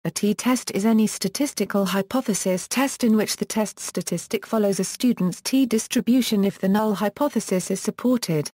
A t-test is any statistical hypothesis test in which the test statistic follows a student's t-distribution if the null hypothesis is supported.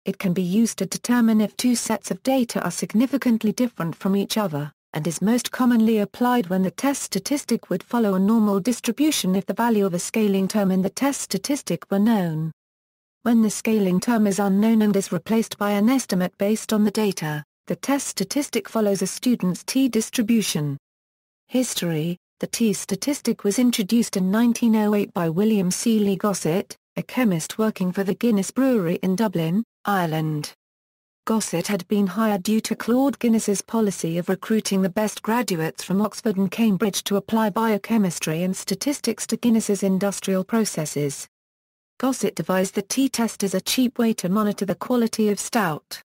It can be used to determine if two sets of data are significantly different from each other, and is most commonly applied when the test statistic would follow a normal distribution if the value of a scaling term in the test statistic were known. When the scaling term is unknown and is replaced by an estimate based on the data, the test statistic follows a student's t-distribution. History: the t-statistic was introduced in 1908 by William Seeley Gossett, a chemist working for the Guinness Brewery in Dublin, Ireland. Gossett had been hired due to Claude Guinness's policy of recruiting the best graduates from Oxford and Cambridge to apply biochemistry and statistics to Guinness's industrial processes. Gossett devised the t-test as a cheap way to monitor the quality of stout.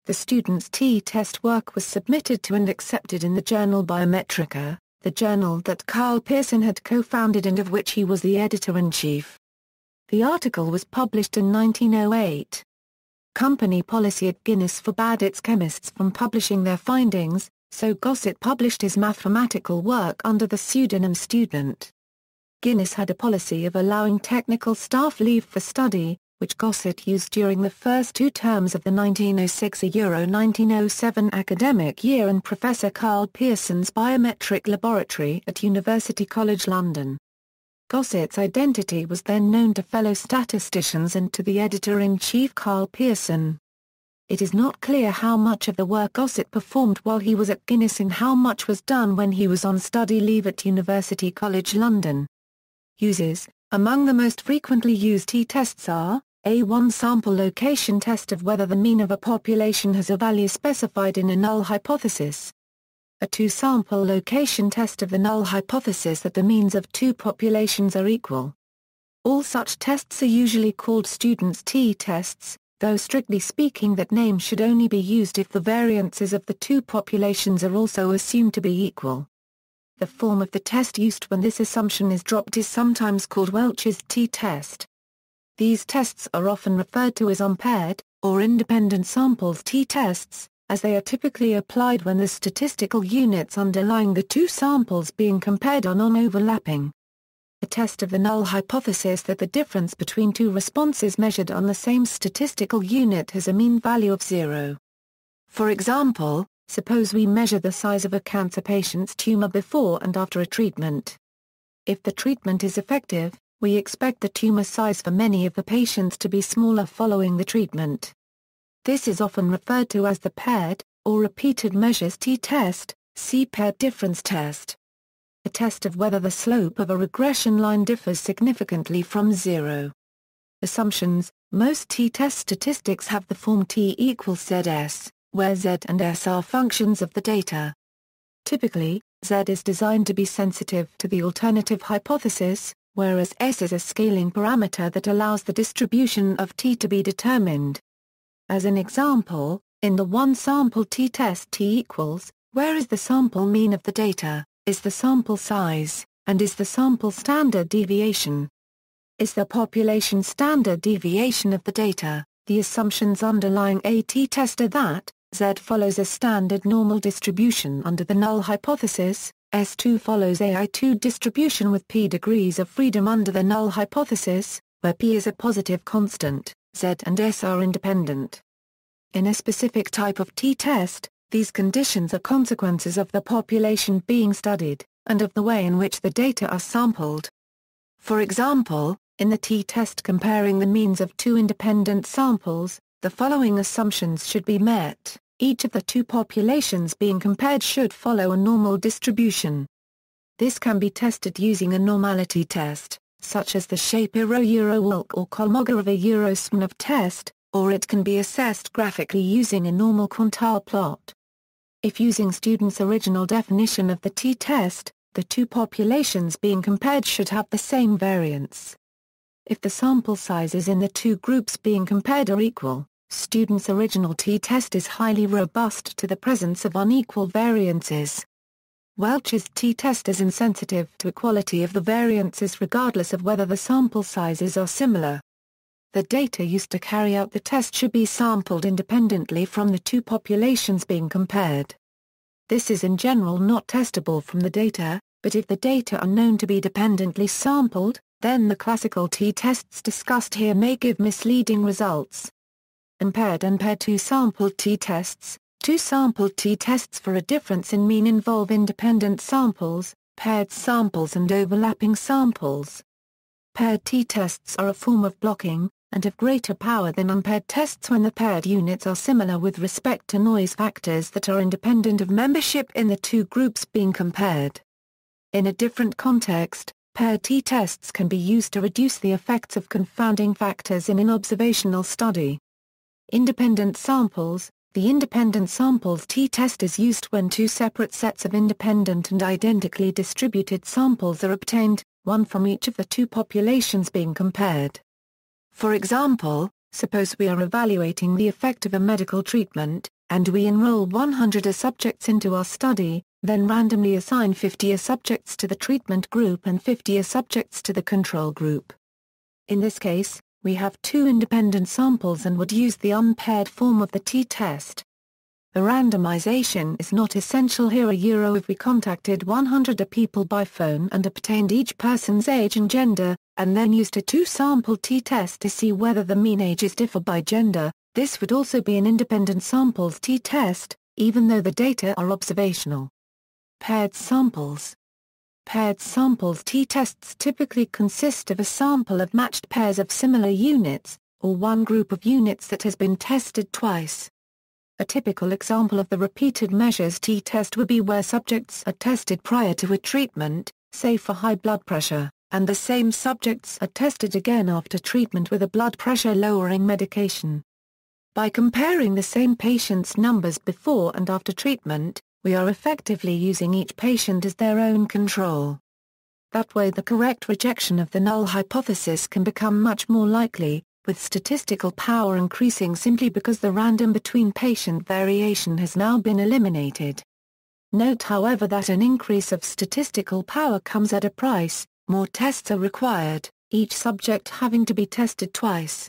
The student's t-test work was submitted to and accepted in the journal Biometrica, the journal that Carl Pearson had co-founded and of which he was the editor-in-chief. The article was published in 1908. Company policy at Guinness forbade its chemists from publishing their findings, so Gossett published his mathematical work under the pseudonym Student. Guinness had a policy of allowing technical staff leave for study, which Gossett used during the first two terms of the 1906–1907 academic year in Professor Carl Pearson's biometric laboratory at University College London. Gossett's identity was then known to fellow statisticians and to the editor-in-chief Carl Pearson. It is not clear how much of the work Gossett performed while he was at Guinness and how much was done when he was on study leave at University College London. Uses: among the most frequently used t-tests are, a one-sample location test of whether the mean of a population has a value specified in a null hypothesis. A two-sample location test of the null hypothesis that the means of two populations are equal. All such tests are usually called student's t-tests, though strictly speaking that name should only be used if the variances of the two populations are also assumed to be equal. The form of the test used when this assumption is dropped is sometimes called Welch's t-test. These tests are often referred to as unpaired, or independent samples t-tests, as they are typically applied when the statistical units underlying the two samples being compared are non-overlapping. A test of the null hypothesis that the difference between two responses measured on the same statistical unit has a mean value of 0. For example, suppose we measure the size of a cancer patient's tumor before and after a treatment. If the treatment is effective, we expect the tumor size for many of the patients to be smaller following the treatment. This is often referred to as the paired, or repeated measures t-test, see paired difference test. A test of whether the slope of a regression line differs significantly from 0. Assumptions: most t-test statistics have the form t equals zs, where z and s are functions of the data. Typically, z is designed to be sensitive to the alternative hypothesis, whereas s is a scaling parameter that allows the distribution of t to be determined. As an example, in the one-sample t-test t equals, where is the sample mean of the data, is the sample size, and is the sample standard deviation. Is the population standard deviation of the data. The assumptions underlying a t-test are that z follows a standard normal distribution under the null hypothesis, S2 follows AI2 distribution with p degrees of freedom under the null hypothesis, where p is a positive constant, z and s are independent. In a specific type of t-test, these conditions are consequences of the population being studied, and of the way in which the data are sampled. For example, in the t-test comparing the means of two independent samples, the following assumptions should be met. Each of the two populations being compared should follow a normal distribution. This can be tested using a normality test, such as the Shapiro-Urowolk or Kolmogorov-Urosmanov test, or it can be assessed graphically using a normal quantile plot. If using students' original definition of the t-test, the two populations being compared should have the same variance. If the sample sizes in the two groups being compared are equal, students' original t-test is highly robust to the presence of unequal variances. Welch's t-test is insensitive to equality of the variances regardless of whether the sample sizes are similar. The data used to carry out the test should be sampled independently from the two populations being compared. This is in general not testable from the data, but if the data are known to be dependently sampled, then the classical t-tests discussed here may give misleading results. Unpaired and paired two-sampled t-tests. Two-sampled t-tests for a difference in mean involve independent samples, paired samples and overlapping samples. Paired t-tests are a form of blocking, and have greater power than unpaired tests when the paired units are similar with respect to noise factors that are independent of membership in the two groups being compared. In a different context, paired t-tests can be used to reduce the effects of confounding factors in an observational study. Independent samples. The independent samples t-test is used when two separate sets of independent and identically distributed samples are obtained, one from each of the two populations being compared. For example, suppose we are evaluating the effect of a medical treatment, and we enroll 100 subjects into our study, then randomly assign 50 subjects to the treatment group and 50 subjects to the control group. In this case, we have two independent samples and would use the unpaired form of the t-test. The randomization is not essential here. If we contacted 100 people by phone and obtained each person's age and gender, and then used a two-sample t-test to see whether the mean ages differ by gender, this would also be an independent samples t-test, even though the data are observational. Paired samples. Paired samples t-tests typically consist of a sample of matched pairs of similar units, or one group of units that has been tested twice. A typical example of the repeated measures t-test would be where subjects are tested prior to a treatment, say for high blood pressure, and the same subjects are tested again after treatment with a blood pressure-lowering medication. By comparing the same patient's numbers before and after treatment, we are effectively using each patient as their own control. That way the correct rejection of the null hypothesis can become much more likely, with statistical power increasing simply because the random between patient variation has now been eliminated. Note however that an increase of statistical power comes at a price. More tests are required, each subject having to be tested twice.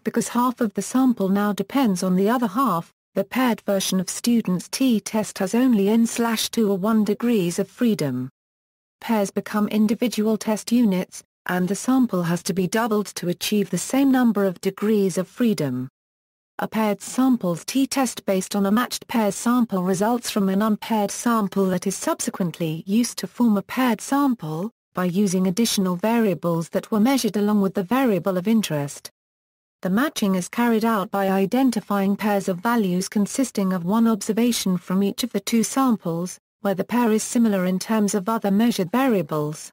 Because half of the sample now depends on the other half, the paired version of students' t-test has only n/2 or 1 degrees of freedom. Pairs become individual test units, and the sample has to be doubled to achieve the same number of degrees of freedom. A paired samples t-test based on a matched pair sample results from an unpaired sample that is subsequently used to form a paired sample, by using additional variables that were measured along with the variable of interest. The matching is carried out by identifying pairs of values consisting of one observation from each of the two samples, where the pair is similar in terms of other measured variables.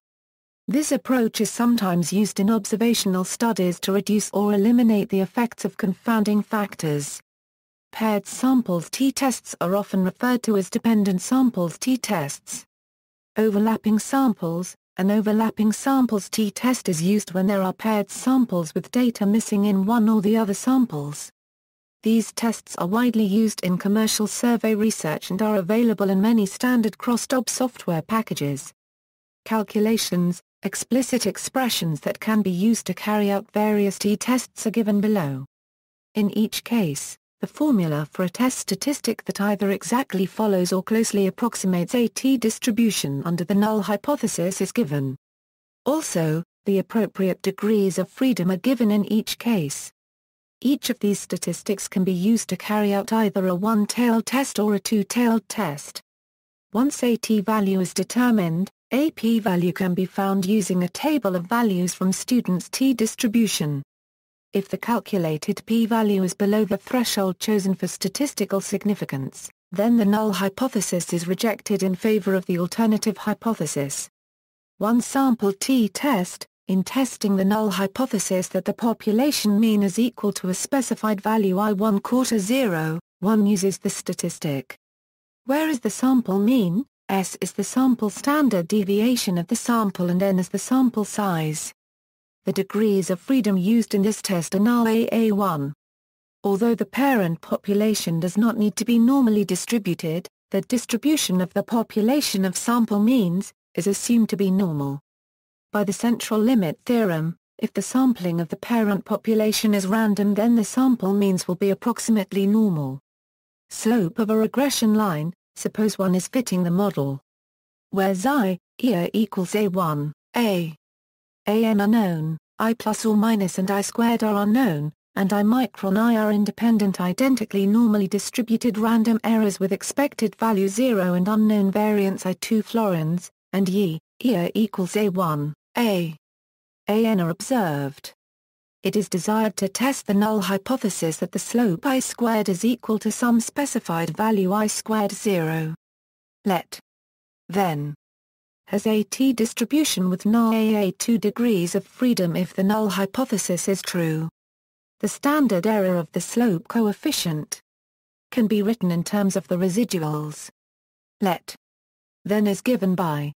This approach is sometimes used in observational studies to reduce or eliminate the effects of confounding factors. Paired samples t-tests are often referred to as dependent samples t-tests. Overlapping samples. An overlapping samples t-test is used when there are paired samples with data missing in one or the other samples. These tests are widely used in commercial survey research and are available in many standard cross-job software packages. Calculations, explicit expressions that can be used to carry out various t-tests are given below. In each case, the formula for a test statistic that either exactly follows or closely approximates a t-distribution under the null hypothesis is given. Also, the appropriate degrees of freedom are given in each case. Each of these statistics can be used to carry out either a one-tailed test or a two-tailed test. Once a t-value is determined, a p-value can be found using a table of values from students' t-distribution. If the calculated p-value is below the threshold chosen for statistical significance, then the null hypothesis is rejected in favor of the alternative hypothesis. One sample t-test, in testing the null hypothesis that the population mean is equal to a specified value I1/4 one uses the statistic. Where is the sample mean? S is the sample standard deviation of the sample and n is the sample size. The degrees of freedom used in this test are null AA1. Although the parent population does not need to be normally distributed, the distribution of the population of sample means is assumed to be normal. By the central limit theorem, if the sampling of the parent population is random, then the sample means will be approximately normal. Slope of a regression line. Suppose one is fitting the model where xi, ia equals a1, an unknown, I plus or minus and I squared are unknown, and I micron I are independent identically normally distributed random errors with expected value 0 and unknown variance I2 florins, and ia equals a1, an are observed. It is desired to test the null hypothesis that the slope I squared is equal to some specified value I squared 0. Let then has a t-distribution with null a2 degrees of freedom if the null hypothesis is true. The standard error of the slope coefficient can be written in terms of the residuals. Let then is given by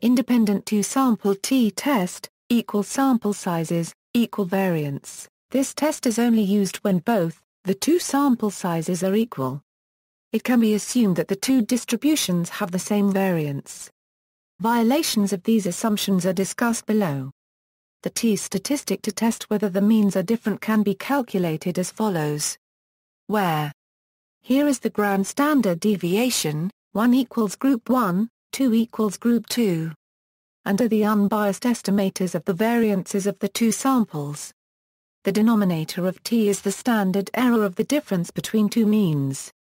independent two-sample t-test, equal sample sizes, equal variance. This test is only used when both the two sample sizes are equal. It can be assumed that the two distributions have the same variance. Violations of these assumptions are discussed below. The t-statistic to test whether the means are different can be calculated as follows. Where here is the grand standard deviation, 1 equals group 1, 2 equals group 2. And are the unbiased estimators of the variances of the two samples. The denominator of t is the standard error of the difference between two means.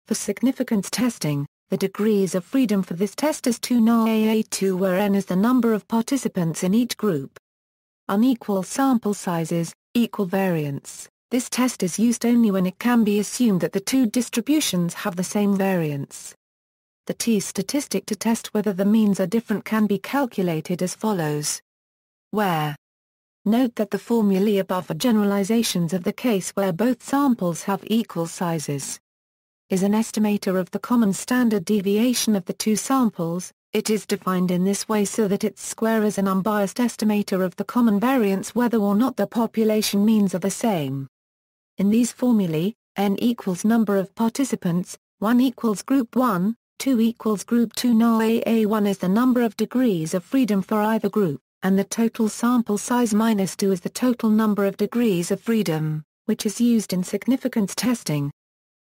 For significance testing, the degrees of freedom for this test is 2 null a2 where n is the number of participants in each group. Unequal sample sizes, equal variance. This test is used only when it can be assumed that the two distributions have the same variance. The t-statistic to test whether the means are different can be calculated as follows. Where note that the formulae above are generalizations of the case where both samples have equal sizes. Is an estimator of the common standard deviation of the two samples. It is defined in this way so that its square is an unbiased estimator of the common variance whether or not the population means are the same. In these formulae, n equals number of participants, 1 equals group 1, 2 equals group 2 null a1 is the number of degrees of freedom for either group, and the total sample size minus 2 is the total number of degrees of freedom, which is used in significance testing.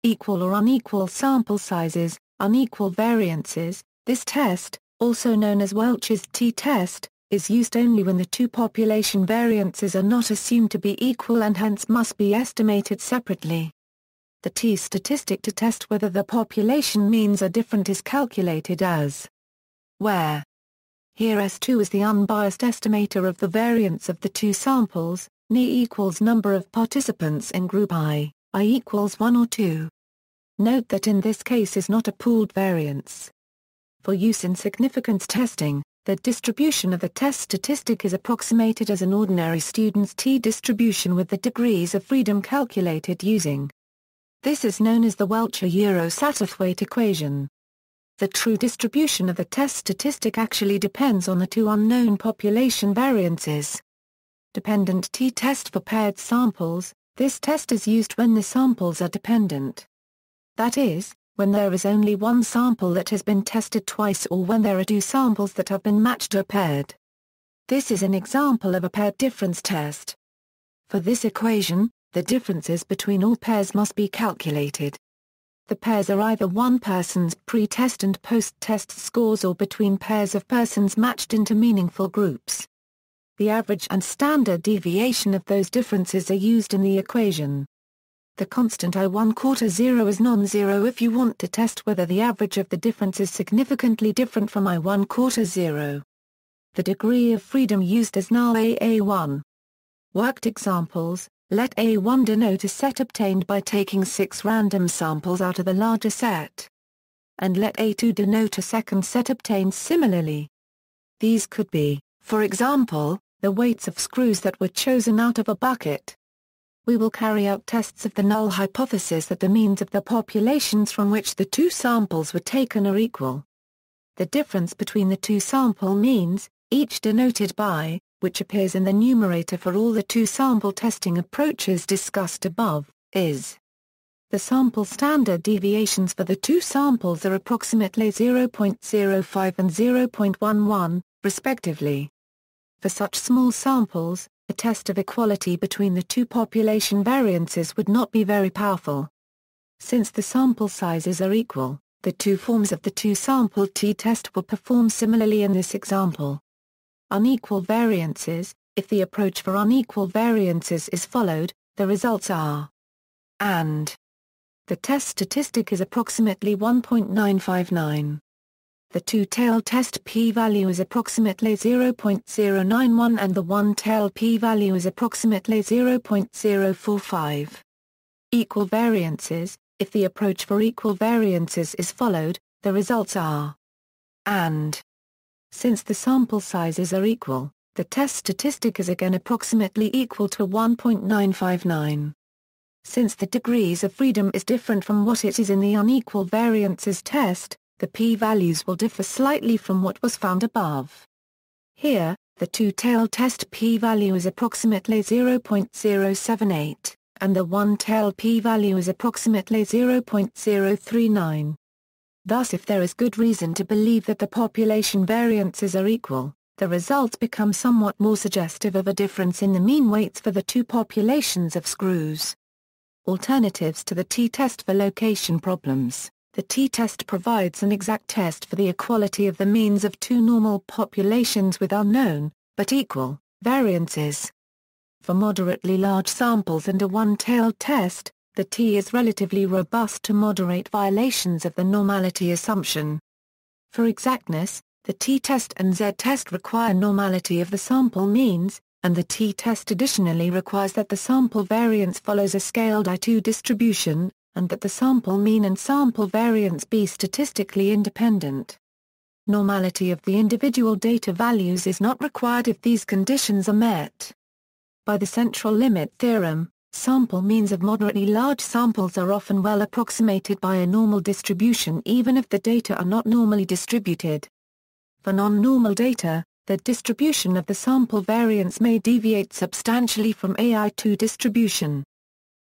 Equal or unequal sample sizes, unequal variances. This test, also known as Welch's t-test, is used only when the two population variances are not assumed to be equal and hence must be estimated separately. The t-statistic to test whether the population means are different is calculated as where here S2 is the unbiased estimator of the variance of the two samples, n equals number of participants in group I equals 1 or 2. Note that in this case is not a pooled variance. For use in significance testing, the distribution of the test statistic is approximated as an ordinary student's t-distribution with the degrees of freedom calculated using. This is known as the Welcher-Satterthwaite equation. The true distribution of the test statistic actually depends on the two unknown population variances. Dependent t-test for paired samples. This test is used when the samples are dependent. That is, when there is only one sample that has been tested twice or when there are two samples that have been matched or paired. This is an example of a paired difference test. For this equation, the differences between all pairs must be calculated. The pairs are either one person's pre-test and post-test scores or between pairs of persons matched into meaningful groups. The average and standard deviation of those differences are used in the equation. The constant I1/4 is non-zero if you want to test whether the average of the difference is significantly different from I1/4. The degree of freedom used is null A1. Worked examples, let A1 denote a set obtained by taking 6 random samples out of a larger set. And let A2 denote a second set obtained similarly. These could be, for example, the weights of screws that were chosen out of a bucket. We will carry out tests of the null hypothesis that the means of the populations from which the two samples were taken are equal. The difference between the two sample means, each denoted by, which appears in the numerator for all the two sample testing approaches discussed above, is. The sample standard deviations for the two samples are approximately 0.05 and 0.11, respectively. For such small samples, a test of equality between the two population variances would not be very powerful. Since the sample sizes are equal, The two forms of the two-sample t-test will perform similarly in this example. Unequal variances. If the approach for unequal variances is followed, the results are and. The test statistic is approximately 1.959. The two-tailed test p-value is approximately 0.091 and the one-tailed p-value is approximately 0.045. Equal variances. If the approach for equal variances is followed, the results are and. Since the sample sizes are equal, the test statistic is again approximately equal to 1.959. Since the degrees of freedom is different from what it is in the unequal variances test, the p-values will differ slightly from what was found above. Here, the two-tailed test p-value is approximately 0.078, and the one-tailed p-value is approximately 0.039. Thus, if there is good reason to believe that the population variances are equal, the results become somewhat more suggestive of a difference in the mean weights for the two populations of screws. Alternatives to the t-test for location problems. The t-test provides an exact test for the equality of the means of two normal populations with unknown, but equal, variances. For moderately large samples and a one-tailed test, the t is relatively robust to moderate violations of the normality assumption. For exactness, the t-test and z-test require normality of the sample means, and the t-test additionally requires that the sample variance follows a scaled I2 distribution, and that the sample mean and sample variance be statistically independent. Normality of the individual data values is not required if these conditions are met. By the central limit theorem, sample means of moderately large samples are often well approximated by a normal distribution even if the data are not normally distributed. For non-normal data, the distribution of the sample variance may deviate substantially from AI2 distribution.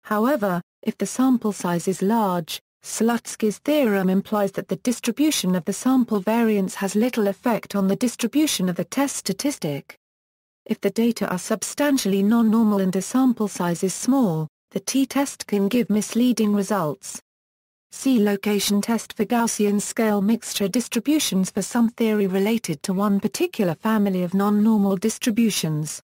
However, if the sample size is large, Slutsky's theorem implies that the distribution of the sample variance has little effect on the distribution of the test statistic. If the data are substantially non-normal and the sample size is small, the t-test can give misleading results. See location test for Gaussian scale mixture distributions for some theory related to one particular family of non-normal distributions.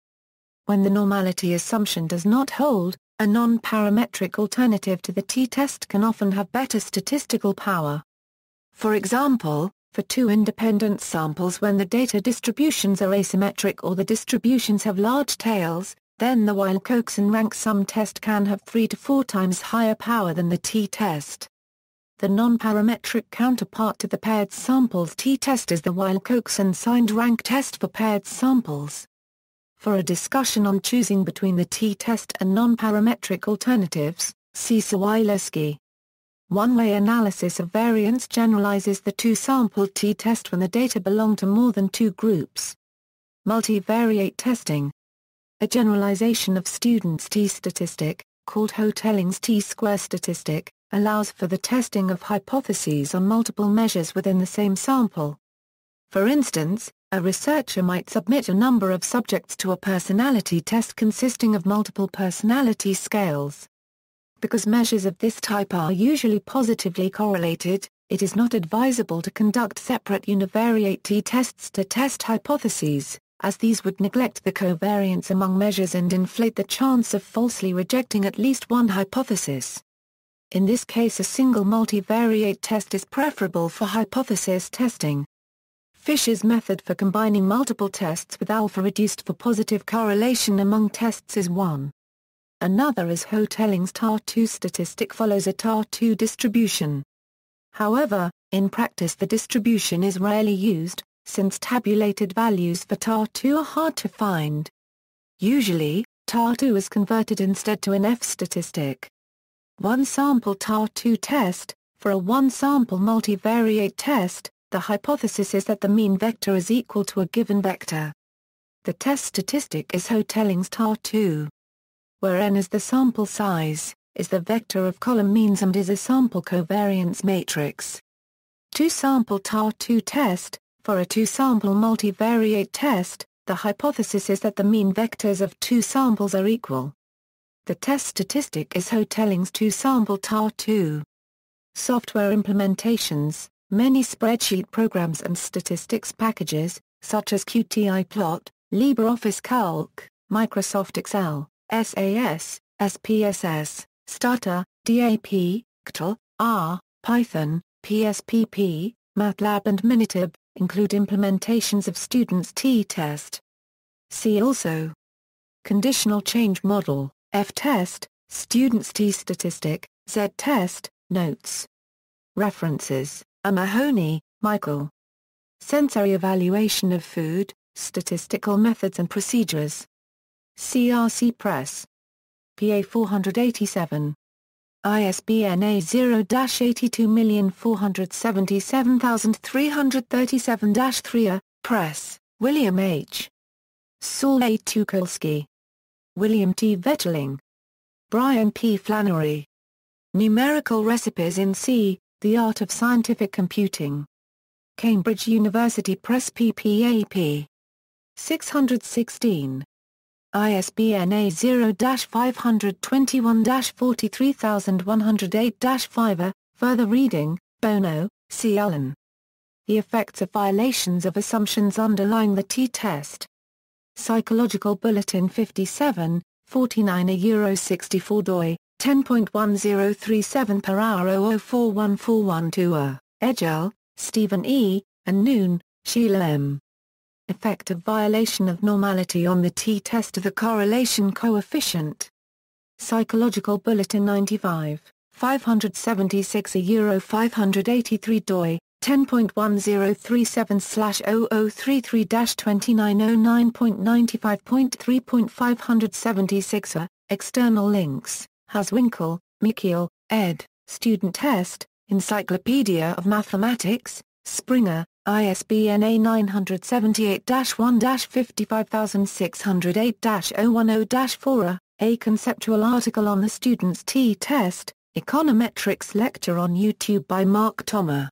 When the normality assumption does not hold, a non-parametric alternative to the t-test can often have better statistical power. For example, for two independent samples when the data distributions are asymmetric or the distributions have large tails, then the Weil-Coxon rank sum test can have 3 to 4 times higher power than the t-test. The non-parametric counterpart to the paired samples t-test is the Weil-Coxon signed rank test for paired samples. For a discussion on choosing between the t-test and non-parametric alternatives, see Sawileski. One-way analysis of variance generalizes the two-sample t-test when the data belong to more than two groups. Multivariate testing. A generalization of students' t-statistic, called Hotelling's t-square statistic, allows for the testing of hypotheses on multiple measures within the same sample. For instance, a researcher might submit a number of subjects to a personality test consisting of multiple personality scales. Because measures of this type are usually positively correlated, it is not advisable to conduct separate univariate t-tests to test hypotheses, as these would neglect the covariance among measures and inflate the chance of falsely rejecting at least one hypothesis. In this case, a single multivariate test is preferable for hypothesis testing. Fisher's method for combining multiple tests with alpha reduced for positive correlation among tests is one. Another is Hotelling's TAR2 statistic follows a TAR2 distribution. However, in practice the distribution is rarely used, since tabulated values for TAR2 are hard to find. Usually, TAR2 is converted instead to an F statistic. One-sample TAR2 test. For a one-sample multivariate test, the hypothesis is that the mean vector is equal to a given vector. The test statistic is Hotelling's TAR2. Where n is the sample size, is the vector of column means and is a sample covariance matrix. Two-sample TAR2 test. For a two-sample multivariate test, the hypothesis is that the mean vectors of two samples are equal. The test statistic is Hotelling's two-sample TAR2. Software implementations. Many spreadsheet programs and statistics packages, such as QTiPlot, LibreOffice Calc, Microsoft Excel, SAS, SPSS, Stata, DAP, CTL, R, Python, PSPP, MATLAB and Minitab, include implementations of students' t-test. See also: Conditional change model, F-test, students' t-statistic, Z-test, notes. References: Mahoney, Michael. Sensory Evaluation of Food, Statistical Methods and Procedures. CRC Press. PA 487. ISBN A0-82477337-3 Press, William H. Saul A. Tukolsky. William T. Vetterling. Brian P. Flannery. Numerical Recipes in C, The Art of Scientific Computing. Cambridge University Press ppap. 616. ISBN A0-521-43108-5. Further reading, Bono, C. Allen. The Effects of Violations of Assumptions Underlying the T-Test. Psychological Bulletin 57, 49 €64 doi, 10.1037 per hour 00414112 Edgell, Stephen E., and Noon, Sheila M. Effect of Violation of Normality on the T-Test of the Correlation Coefficient. Psychological Bulletin 95, 576 €583 doi, 10.1033/0033-2909.95.3.576 External links: Haswinkel, Michiel, ed., Student Test, Encyclopedia of Mathematics, Springer, ISBN A978-1-55608-010-4. A conceptual article on the Student's T-Test, Econometrics lecture on YouTube by Mark Thomas.